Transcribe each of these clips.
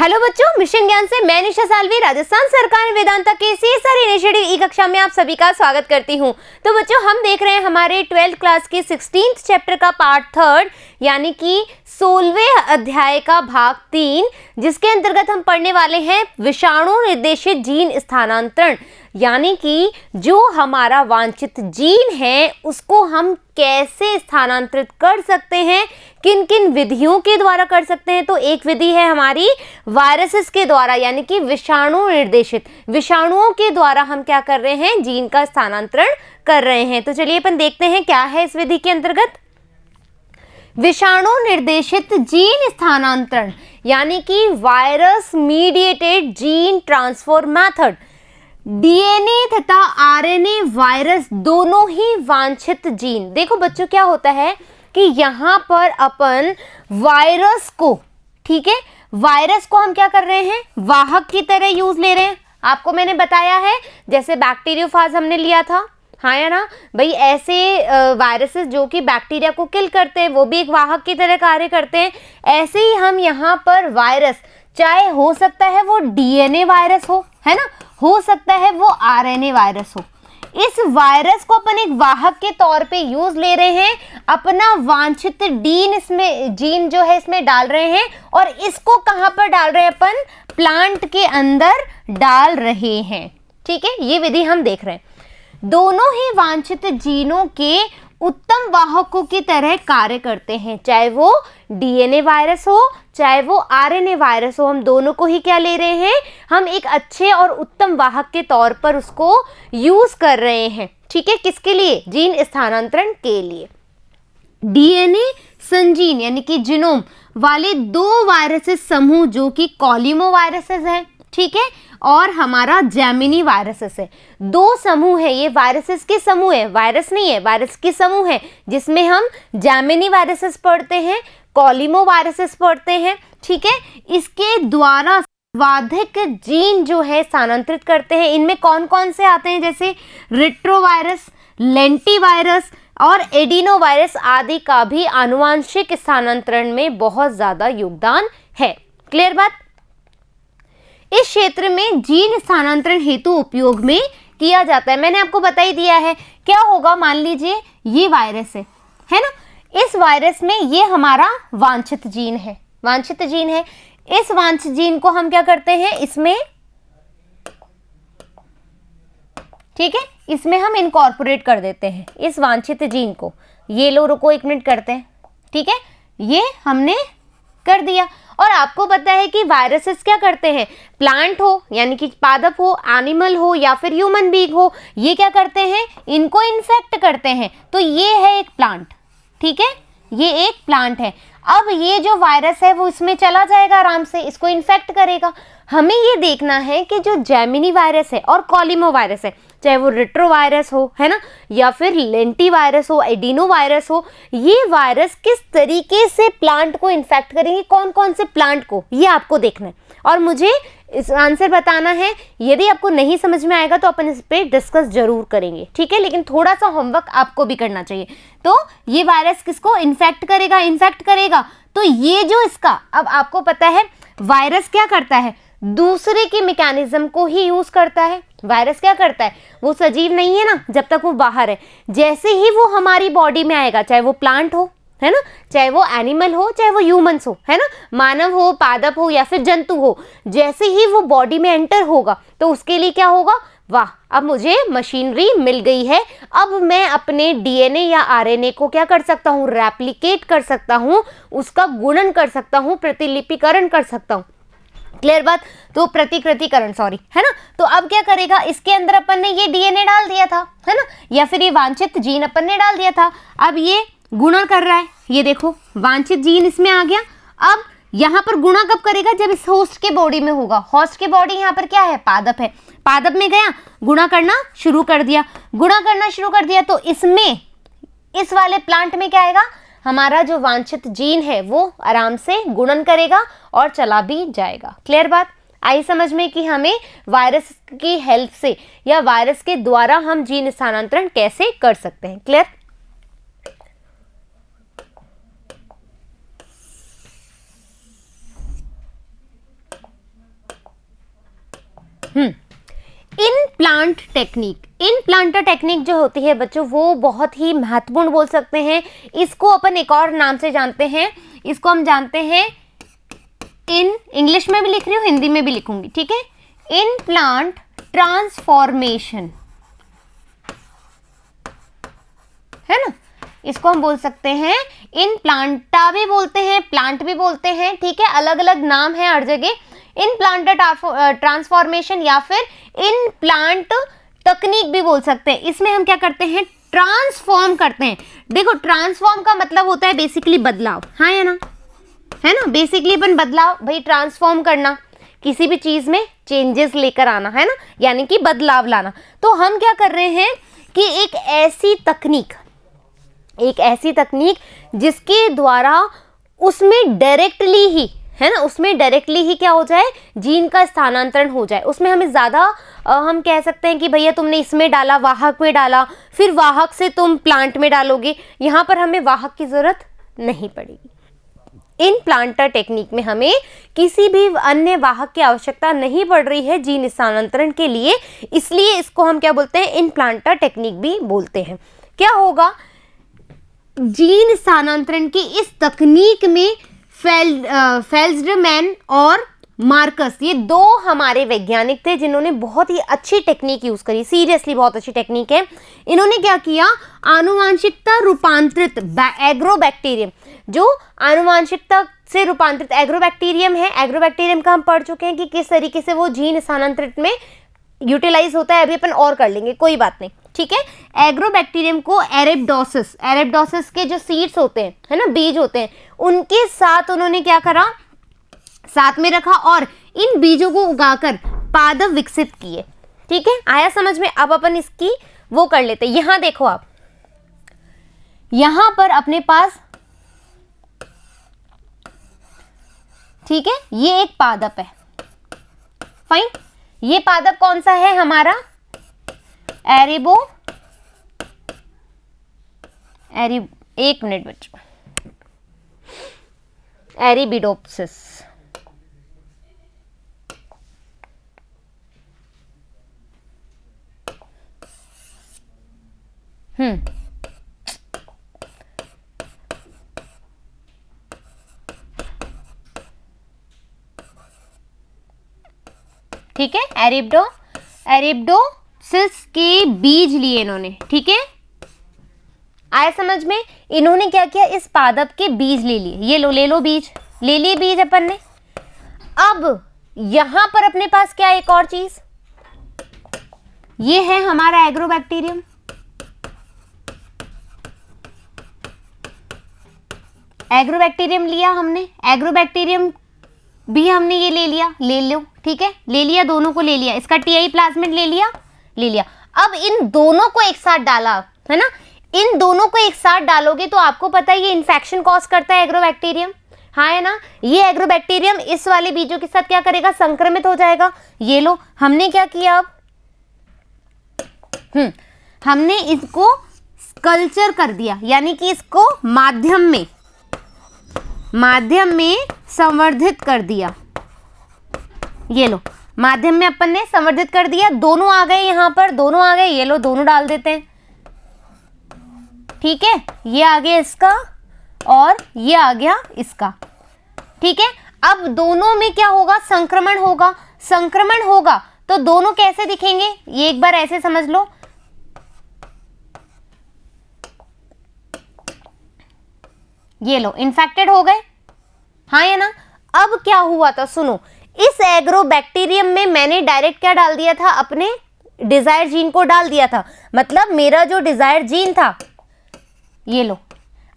Hello बच्चों, mission ज्ञान से मैं निशा सालवी राजस्थान सरकार ने वेदांता के सीएसआर इनिशिएटिव ई कक्षा में आप सभी का स्वागत करती हूं। तो बच्चों, हम देख रहे हैं हमारे 12th क्लास के 16th चैप्टर का पार्ट 3 यानी कि 16वें अध्याय का भाग 3, जिसके अंतर्गत हम पढ़ने वाले हैं विषाणु निर्देशित जीन स्थानांतरण, यानी कि जो हमारा वांछित जीन है उसको हम कैसे स्थानांतरित कर सकते हैं, किन किन विधियों के द्वारा कर सकते हैं। तो एक विधि है हमारी वायरसेस के द्वारा, यानी कि विषाणु निर्देशित, विषाणुओं के द्वारा हम क्या कर रहे हैं, जीन का स्थानांतरण कर रहे हैं। तो चलिए अपन देखते हैं क्या है इस विधि के अंतर्गत। विषाणु निर्देशित जीन स्थानांतरण यानी कि virus mediated gene transfer method. DNA तथा आरएनए वायरस दोनों ही वांछित जीन। देखो बच्चों, क्या होता है कि यहाँ पर अपन वायरस को, ठीक है, वायरस को हम क्या कर रहे हैं, वाहक की तरह यूज ले रहे हैं। आपको मैंने बताया है, जैसे बैक्टीरियोफाज हमने लिया था, हाँ या ना भाई, ऐसे वायरसेस जो कि बैक्टीरिया को किल करते हैं वो भी एक वाहक की तरह कार्य करते हैं। ऐसे ही हम यहाँ पर वायरस, चाहे हो सकता है वो डीएनए वायरस हो, है ना, हो सकता है वो आरएनए वायरस हो, इस वायरस को अपन एक वाहक के तौर पे यूज ले रहे हैं, अपना वांछित जीन जो है इसमें डाल रहे हैं, और इसको कहां पर डाल रहे हैं, अपन प्लांट के अंदर डाल रहे हैं। ठीक है, ये विधि हम देख रहे हैं। दोनों ही वांछित जीनों के उत्तम वाहकों की तरह कार्य करते हैं, चाहे वो डीएनए वायरस हो चाहे वो आरएनए वायरस हो, हम दोनों को ही क्या ले रहे हैं, हम एक अच्छे और उत्तम वाहक के तौर पर उसको यूज कर रहे हैं। ठीक है, किसके लिए, जीन स्थानांतरण के लिए। डीएनए संजीन यानी कि जीनोम वाले दो वायरसेस समूह जो कि कॉलिमो वायरसेस हैं, ठीक है, और हमारा जैमिनी वायरसेस है। दो समूह है, ये वायरसेस के समूह है, वायरस नहीं है, वायरस के समूह है, जिसमें हम जैमिनी वायरसेस पढ़ते हैं, कॉलिमो वायरसेस पढ़ते हैं। ठीक है, इसके द्वारा सर्वाधिक जीन जो है स्थानांतरित करते हैं। इनमें कौन कौन से आते हैं, जैसे रेट्रोवायरस, लेंटिवायरस और एडिनोवायरस आदि का भी आनुवांशिक स्थानांतरण में बहुत ज्यादा योगदान है। क्लियर बात। इस क्षेत्र में जीन स्थानांतरण हेतु उपयोग में किया जाता है। मैंने आपको बता ही दिया है क्या होगा, मान लीजिए ये वायरस है ना, इस वायरस में ये हमारा वांछित जीन है, वांछित जीन है। इस वांछित जीन को हम क्या करते हैं, इसमें, ठीक है, इसमें हम इनकॉर्पोरेट कर देते हैं इस वांछित जीन को। ये लो, रुको एक मिनट करते हैं, ठीक है, ये हमने कर दिया। और आपको पता है कि वायरसेस क्या करते हैं, प्लांट हो यानी कि पादप हो, एनिमल हो या फिर ह्यूमन बीइंग हो, ये क्या करते हैं, इनको इन्फेक्ट करते हैं। तो ये है एक प्लांट, ठीक है, ये एक प्लांट है। अब ये जो वायरस है वो इसमें चला जाएगा, आराम से इसको इन्फेक्ट करेगा। हमें ये देखना है कि जो जैमिनी वायरस है और कॉलिमो वायरस है, चाहे वो रेट्रोवायरस हो, है ना, या फिर लेंटिवायरस हो, एडिनो वायरस हो, ये वायरस किस तरीके से प्लांट को इन्फेक्ट करेंगे, कौन कौन से प्लांट को, ये आपको देखना है और मुझे इस आंसर बताना है। यदि आपको नहीं समझ में आएगा तो अपन इस पे डिस्कस जरूर करेंगे, ठीक है, लेकिन थोड़ा सा होमवर्क आपको भी करना चाहिए। तो ये वायरस किसको इन्फेक्ट करेगा, इन्फेक्ट करेगा, तो ये जो इसका, अब आपको पता है वायरस क्या करता है, दूसरे के मैकेनिज्म को ही यूज करता है। वायरस क्या करता है, वो सजीव नहीं है ना जब तक वो बाहर है, जैसे ही वो हमारी बॉडी में आएगा, चाहे वो प्लांट हो, है ना, चाहे वो एनिमल हो, चाहे वो ह्यूमंस हो, है ना, मानव हो, पादप हो या फिर जंतु हो, जैसे ही वो बॉडी में एंटर होगा तो उसके लिए क्या होगा, वाह, अब मुझे मशीनरी मिल गई है, अब मैं अपने डीएनए या आरएनए को क्या कर सकता हूँ, रेप्लिकेट कर सकता हूँ, उसका गुणन कर सकता हूँ, प्रतिलिपिकरण कर सकता हूँ। क्लियर बात। तो प्रतिकृतिकरण, सॉरी, है ना। तो अब क्या करेगा, इसके अंदर अपन ने ये डीएनए डाल दिया था, है ना, या फिर ये वांछित जीन अपन ने डाल दिया था। अब ये गुणा कर रहा है, ये देखो वांछित जीन इसमें आ गया। अब यहाँ पर गुणा कब करेगा, जब इस होस्ट के बॉडी में होगा। होस्ट के बॉडी यहाँ पर क्या है, पादप है, पादप में गया, गुणा करना शुरू कर दिया, गुणा करना शुरू कर दिया, तो इसमें, इस वाले प्लांट में क्या आएगा, हमारा जो वांछित जीन है वो आराम से गुणन करेगा और चला भी जाएगा। क्लियर बात। आई समझ में कि हमें वायरस की हेल्प से या वायरस के द्वारा हम जीन स्थानांतरण कैसे कर सकते हैं। Clear. In plant technique, in planter technique जो होती है बच्चों वो बहुत ही महत्वपूर्ण बोल सकते हैं। इसको अपन एक और नाम से जानते हैं, इसको हम जानते हैं इन, इंग्लिश में भी लिख रही हूँ, हिंदी में भी लिखूंगी, ठीक है, इन प्लांट ट्रांसफॉर्मेशन, है ना। इसको हम बोल सकते हैं इन प्लांटा भी बोलते हैं, प्लांट भी बोलते हैं, ठीक है, अलग अलग नाम है हर जगह। इन प्लांट ट्रांसफॉर्मेशन या फिर इन प्लांट तकनीक भी बोल सकते हैं। इसमें हम क्या करते हैं, ट्रांसफॉर्म करते हैं। देखो ट्रांसफॉर्म का मतलब होता है बेसिकली बदलाव, हाँ या ना, है ना, बेसिकली अपन बदलाव, भाई ट्रांसफॉर्म करना, किसी भी चीज में चेंजेस लेकर आना, है ना, यानी कि बदलाव लाना। तो हम क्या कर रहे हैं कि एक ऐसी तकनीक जिसके द्वारा उसमें डायरेक्टली ही, है ना, उसमें डायरेक्टली ही क्या हो जाए, जीन का स्थानांतरण हो जाए। उसमें हमें ज़्यादा हम कह सकते हैं कि भैया तुमने इसमें डाला, वाहक में डाला, फिर वाहक से तुम प्लांट में डालोगे, यहाँ पर हमें वाहक की ज़रूरत नहीं पड़ेगी। इन प्लांटर टेक्निक में हमें किसी भी अन्य वाहक की आवश्यकता नहीं पड़ रही है जीन स्थानांतरण के लिए, इसलिए इसको हम क्या बोलते हैं, इन प्लांटर टेक्निक भी बोलते हैं। क्या होगा, जीन स्थानांतरण की इस तकनीक में फेल्ड्मैन और मार्कस, ये दो हमारे वैज्ञानिक थे जिन्होंने बहुत ही अच्छी टेक्निक यूज करी, सीरियसली बहुत अच्छी टेक्निक है। इन्होंने क्या किया, आनुवांशिकता रूपांतरित एग्रोबैक्टीरियम, जो आनुवांशिकता से रूपांतरित एग्रोबैक्टीरियम है, एग्रोबैक्टीरियम का हम पढ़ चुके हैं कि किस तरीके से वो जीन स्थानांतरित में यूटिलाइज होता है, अभी अपन और कर लेंगे, कोई बात नहीं, ठीक है। एग्रोबैक्टीरियम को एरेब्डोसिस के जो सीड्स होते हैं, है ना, बीज होते हैं, उनके साथ उन्होंने क्या करा, साथ में रखा और इन बीजों को उगाकर पादप विकसित किए, ठीक है, आया समझ में। अब अपन इसकी वो कर लेते हैं। यहां देखो आप, यहां पर अपने पास, ठीक है, ये एक पादप है, फाइन। ये पादप कौन सा है हमारा, एक मिनट बच्चों, एरिबिडोप्सिस, ठीक है, एरिब्डोसिस के बीज लिए इन्होंने, ठीक है, आया समझ में। इन्होंने क्या किया, इस पादप के बीज ले लिए, ये लो, ले लो बीज, ले लिए बीज अपन ने। अब यहां पर अपने पास क्या, एक और चीज, ये है हमारा एग्रोबैक्टीरियम, एग्रोबैक्टीरियम लिया हमने, एग्रोबैक्टीरियम भी हमने ये ले लिया, ले लो, ठीक है, ले लिया, दोनों को ले लिया, इसका टीआई प्लाज्मिड ले लिया। अब इन दोनों को एक साथ डाला, है ना, इन दोनों को एक साथ डालोगे तो आपको पता है ये इन्फेक्शन कॉज करता है एग्रोबैक्टीरियम, हाँ है ना। ये एग्रोबैक्टीरियम इस वाले बीजों के साथ क्या करेगा, संक्रमित हो जाएगा। ये लो, हमने क्या किया, अब हमने इसको कल्चर कर दिया, यानी कि इसको माध्यम में संवर्धित कर दिया। ये लो, माध्यम में अपन ने संवर्धित कर दिया, दोनों आ गए, यहां पर दोनों आ गए, ये लो, दोनों डाल देते हैं, ठीक है, ये आ गया इसका और ये आ गया इसका, ठीक है। अब दोनों में क्या होगा, संक्रमण होगा, तो दोनों कैसे दिखेंगे, ये एक बार ऐसे समझ लो, ये लो, इन्फेक्टेड हो गए, हाँ या ना। अब क्या हुआ था, सुनो, इस एग्रोबैक्टीरियम में मैंने डायरेक्ट क्या डाल दिया था, अपने डिजायर जीन को डाल दिया था, मतलब मेरा जो डिजायर जीन था, ये लो।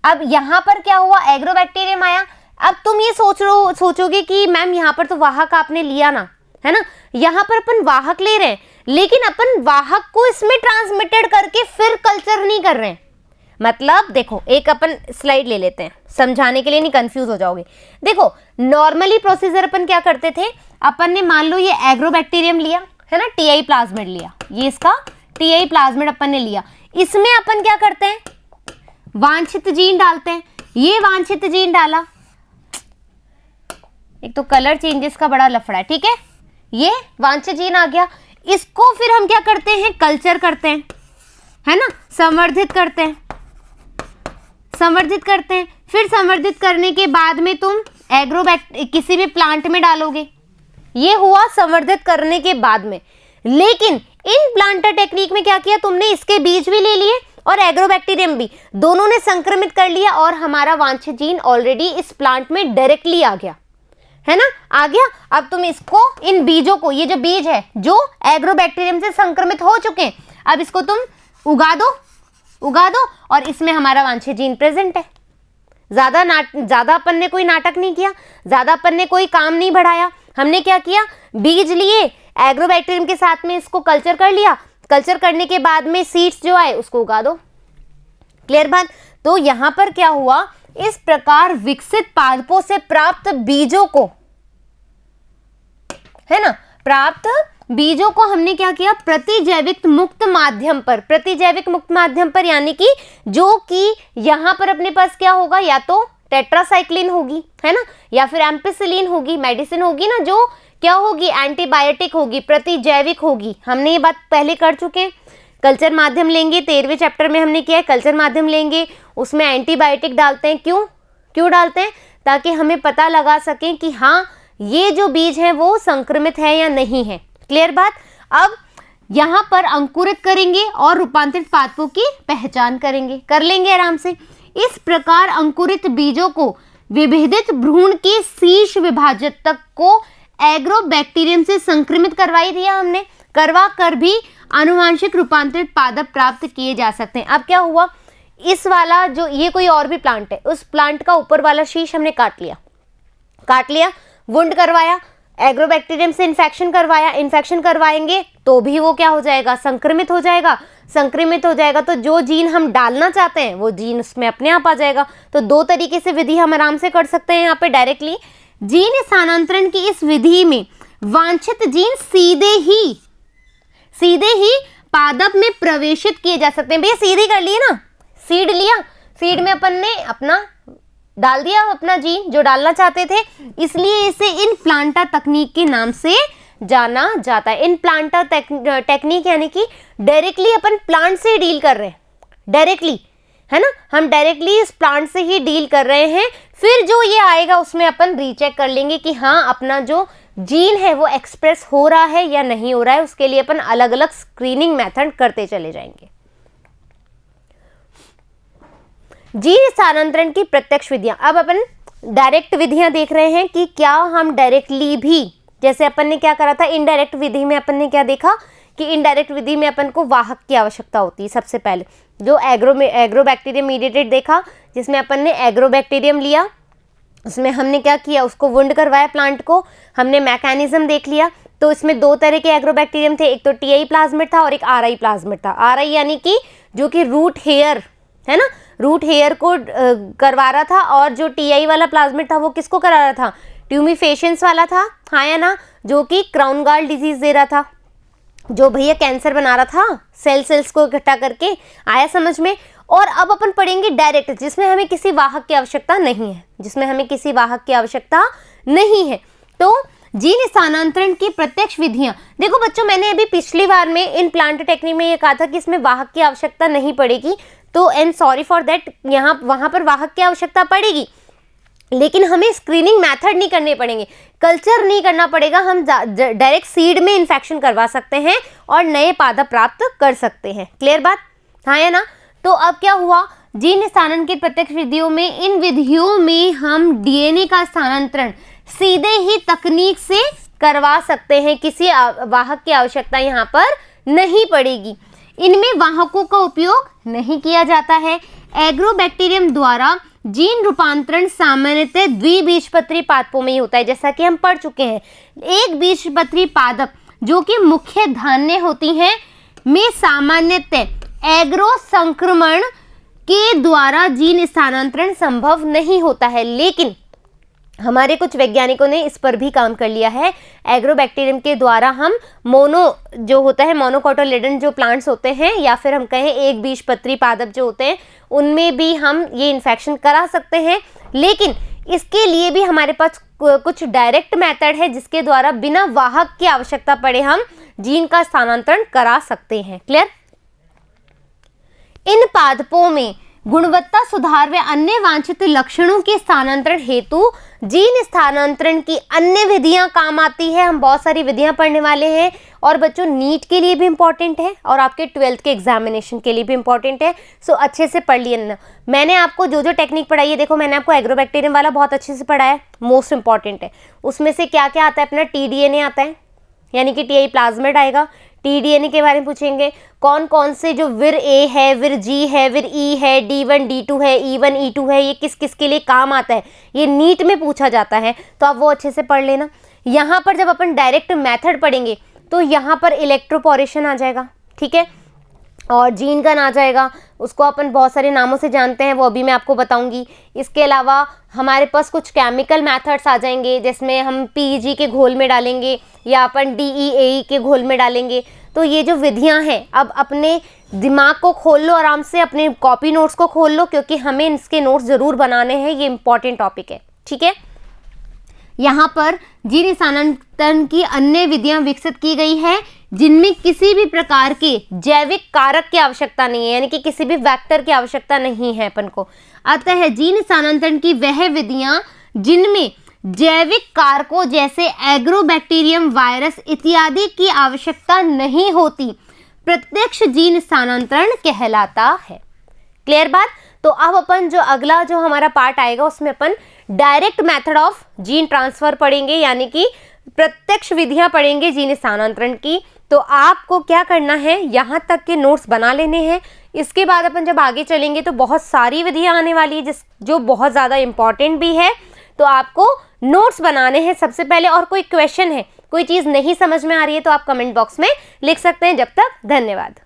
अब यहां पर क्या हुआ, एग्रोबैक्टीरियम आया। अब तुम ये सोचोगे कि मैम यहां पर तो वाहक आपने लिया ना, है ना, यहां पर अपन वाहक ले रहे हैं, लेकिन अपन वाहक को इसमें ट्रांसमिटेड करके फिर कल्चर नहीं कर रहे हैं। मतलब देखो, एक अपन स्लाइड ले लेते हैं समझाने के लिए, नहीं कंफ्यूज हो जाओगे। देखो नॉर्मली प्रोसीजर अपन क्या करते थे, अपन ने मान लो ये एग्रोबैक्टीरियम लिया, है ना, टीआई प्लाज्मिड लिया, ये इसका टीआई प्लाज्मिड अपन ने लिया, इसमें अपन क्या करते हैं, वांछित जीन डालते हैं। ये वांछित जीन डाला, एक तो कलर चेंजेस का बड़ा लफड़ा है, ठीक है, ये वांछित जीन आ गया। इसको फिर हम क्या करते हैं, कल्चर करते हैं, है ना, संवर्धित करते हैं, संवर्धित करते हैं। फिर संवर्धित करने के बाद में तुम किसी भी प्लांट में डालोगे। ये हुआ संवर्धित करने के बाद में। लेकिन इन प्लांटर टेक्निक में क्या किया तुमने, इसके बीज भी ले लिए और एग्रोबैक्टीरियम भी, दोनों ने संक्रमित कर लिया और हमारा वांछित जीन ऑलरेडी इस प्लांट में डायरेक्टली आ गया, है ना, आ गया। अब तुम इसको, इन बीजों को, ये जो बीज है जो एग्रोबैक्टीरियम से संक्रमित हो चुके हैं, अब इसको तुम उगा दो और इसमें हमारा वांछित जीन प्रेजेंट है। ज्यादा अपन ने कोई नाटक नहीं किया, ज्यादा अपन ने कोई काम नहीं बढ़ाया। हमने क्या किया, बीज लिए, एग्रोबैक्टीरियम के साथ में इसको कल्चर कर लिया, कल्चर करने के बाद में सीड्स जो आए उसको उगा दो। क्लियर बात। तो यहां पर क्या हुआ, इस प्रकार विकसित पादपों से प्राप्त बीजों को, है ना, प्राप्त बीजों को हमने क्या किया, प्रतिजैविक मुक्त माध्यम पर, प्रतिजैविक मुक्त माध्यम पर यानी कि जो कि यहां पर अपने पास क्या होगा, या तो टेट्रासाइक्लिन होगी, है ना, या फिर एम्पिसिलिन होगी, मेडिसिन होगी ना, जो क्या होगी, एंटीबायोटिक होगी, प्रतिजैविक होगी। हमने ये बात पहले कर चुके हैं। कल्चर माध्यम लेंगे, 13वें चैप्टर में हमने किया है, कल्चर माध्यम लेंगे, उसमें एंटीबायोटिक डालते हैं। क्यों डालते हैं, ताकि हमें पता लगा सकें कि हाँ ये जो बीज है वो संक्रमित है या नहीं है। क्लियर बात। अब यहां पर अंकुरित करेंगे और रूपांतरित पादपों की पहचान करेंगे, कर लेंगे आराम से। इस प्रकार अंकुरित बीजों को विभेदित भ्रूण के शीर्ष विभाजक तक को एग्रोबैक्टीरियम से संक्रमित करवाई दिया हमने, करवा कर भी आनुवांशिक रूपांतरित पादप प्राप्त किए जा सकते हैं। अब क्या हुआ, इस वाला जो ये कोई और भी प्लांट है, उस प्लांट का ऊपर वाला शीश हमने काट लिया, वुंड करवाया, एग्रोबैक्टीरियम से इन्फेक्शन करवाया, इन्फेक्शन करवाएंगे तो भी वो क्या हो जाएगा, संक्रमित हो जाएगा। तो जो जीन हम डालना चाहते हैं वो जीन उसमें अपने आप आ जाएगा। तो दो तरीके से विधि हम आराम से कर सकते हैं यहाँ पे डायरेक्टली। जीन स्थानांतरण की इस विधि में वांछित जीन सीधे ही पादप में प्रवेशित किए जा सकते हैं। भैया सीधे कर लिए ना, सीड लिया, सीड में अपन ने अपना डाल दिया अपना जीन जो डालना चाहते थे, इसलिए इसे इन प्लांटर तकनीक के नाम से जाना जाता है। इन प्लांटर टेक्निक यानी कि डायरेक्टली अपन प्लांट से डील कर रहे हैं, डायरेक्टली, है ना, हम डायरेक्टली इस प्लांट से ही डील कर रहे हैं। फिर जो ये आएगा उसमें अपन रीचेक कर लेंगे कि हाँ अपना जो जीन है वो एक्सप्रेस हो रहा है या नहीं हो रहा है। उसके लिए अपन अलग अलग स्क्रीनिंग मेथड करते चले जाएंगे। जीन स्थानांतरण की प्रत्यक्ष विधियां, अब अपन डायरेक्ट विधियां देख रहे हैं कि क्या हम डायरेक्टली भी, जैसे अपन ने क्या करा था इनडायरेक्ट विधि में, अपन ने क्या देखा कि इनडायरेक्ट विधि में अपन को वाहक की आवश्यकता होती है। सबसे पहले जो एग्रोबैक्टीरियम मीडिएटेड देखा, जिसमें अपन ने एग्रोबैक्टीरियम लिया, उसमें हमने क्या किया, उसको वुंड करवाया प्लांट को, हमने मैकेनिज्म देख लिया। तो इसमें दो तरह के एग्रोबैक्टीरियम थे, एक तो टीआई प्लाज्मिड था और एक आरआई प्लाज्मिड था। आरआई यानी कि जो कि रूट हेयर, है ना, रूट हेयर को करवा रहा था, और जो टीआई वाला प्लाज्मिड था वो किसको करा रहा था, ट्यूमिफेशियंस वाला था, हाँ या ना, जो कि क्राउन गाल डिजीज दे रहा था, जो भैया कैंसर बना रहा था सेल्स को इकट्ठा करके। आया समझ में। और अब अपन पढ़ेंगे डायरेक्ट, जिसमें हमें किसी वाहक की आवश्यकता नहीं है, तो जीन स्थानांतरण की प्रत्यक्ष विधियां। देखो बच्चों, मैंने अभी पिछली बार में इन प्लांट टेक्निक में ये कहा था कि इसमें वाहक की आवश्यकता नहीं पड़ेगी, तो एंड सॉरी फॉर दैट, वहां पर वाहक की आवश्यकता पड़ेगी, लेकिन हमें स्क्रीनिंग मेथड नहीं करने पड़ेंगे, कल्चर नहीं करना पड़ेगा, हम डायरेक्ट सीड में इन्फेक्शन करवा सकते हैं और नए पादप प्राप्त कर सकते हैं। क्लियर बात, हाँ या ना। तो अब क्या हुआ, जीन स्थानांतरण की प्रत्यक्ष विधियों में, इन विधियों में हम डीएनए का स्थानांतरण सीधे ही तकनीक से करवा सकते हैं, किसी वाहक की आवश्यकता यहाँ पर नहीं पड़ेगी। इनमें वाहकों का उपयोग नहीं किया जाता है। एग्रोबैक्टीरियम द्वारा जीन रूपांतरण सामान्यतः द्विबीजपत्री पादपों में ही होता है, जैसा कि हम पढ़ चुके हैं। एक बीजपत्री पादप जो कि मुख्य धान्य होती हैं में सामान्यतः एग्रो संक्रमण के द्वारा जीन स्थानांतरण संभव नहीं होता है, लेकिन हमारे कुछ वैज्ञानिकों ने इस पर भी काम कर लिया है। एग्रोबैक्टीरियम के द्वारा हम जो होता है मोनोकोटिलेडन जो प्लांट्स होते हैं, या फिर हम कहें एक बीजपत्री पादप जो होते हैं, उनमें भी हम ये इन्फेक्शन करा सकते हैं। लेकिन इसके लिए भी हमारे पास कुछ डायरेक्ट मेथड है जिसके द्वारा बिना वाहक की आवश्यकता पड़े हम जीन का स्थानांतरण करा सकते हैं। क्लियर? इन पादपों में गुणवत्ता सुधार व अन्य वांछित लक्षणों के स्थानांतरण हेतु जीन स्थानांतरण की अन्य विधियां काम आती है। हम बहुत सारी विधियां पढ़ने वाले हैं और बच्चों नीट के लिए भी इम्पॉर्टेंट है और आपके 12th के एग्जामिनेशन के लिए भी इम्पॉर्टेंट है। सो अच्छे से पढ़ लिए। मैंने आपको जो जो टेक्निक पढ़ाई है, देखो मैंने आपको एग्रोबैक्टीरियम वाला बहुत अच्छे से पढ़ाया है, मोस्ट इंपॉर्टेंट है। उसमें से क्या क्या आता है? अपना टीडीएनए आता है, यानी कि टीआई प्लाज्मिड आएगा। टीडीएनए के बारे में पूछेंगे, कौन कौन से जो विर ए है, विर जी है, विर ई है, D1 D2 है, E1 E2 है, ये किस किस के लिए काम आता है, ये नीट में पूछा जाता है, तो आप वो अच्छे से पढ़ लेना। यहाँ पर जब अपन डायरेक्ट मेथड पढ़ेंगे तो यहाँ पर इलेक्ट्रोपोरेशन आ जाएगा, ठीक है, और जीन गन आ जाएगा। उसको अपन बहुत सारे नामों से जानते हैं, वो अभी मैं आपको बताऊंगी। इसके अलावा हमारे पास कुछ केमिकल मेथड्स आ जाएंगे, जिसमें हम PEG के घोल में डालेंगे या अपन DEAE के घोल में डालेंगे। तो ये जो विधियां हैं, अब अपने दिमाग को खोल लो आराम से, अपने कॉपी नोट्स को खोल लो, क्योंकि हमें इसके नोट्स ज़रूर बनाने हैं, ये इंपॉर्टेंट टॉपिक है, ठीक है। यहाँ पर जीन स्थानांतरण की अन्य विधियां विकसित की गई है जिनमें किसी भी प्रकार के जैविक कारक की आवश्यकता नहीं है, यानी कि किसी भी वेक्टर की आवश्यकता नहीं है अपन को। अतः जीन स्थानांतरण की वह विधियां जिनमें जैविक कारकों जैसे एग्रोबैक्टीरियम, वायरस इत्यादि की आवश्यकता नहीं होती, प्रत्यक्ष जीन स्थानांतरण कहलाता है। क्लियर बात? तो अब अपन जो अगला जो हमारा पार्ट आएगा उसमें अपन direct method of gene transfer पढ़ेंगे, यानी कि प्रत्यक्ष विधियां पढ़ेंगे जीन स्थानांतरण की। तो आपको क्या करना है, यहाँ तक के नोट्स बना लेने हैं। इसके बाद अपन जब आगे चलेंगे तो बहुत सारी विधियां आने वाली है जो बहुत ज़्यादा इंपॉर्टेंट भी है, तो आपको नोट्स बनाने हैं सबसे पहले। और कोई क्वेश्चन है, कोई चीज़ नहीं समझ में आ रही है तो आप कमेंट बॉक्स में लिख सकते हैं। जब तक धन्यवाद।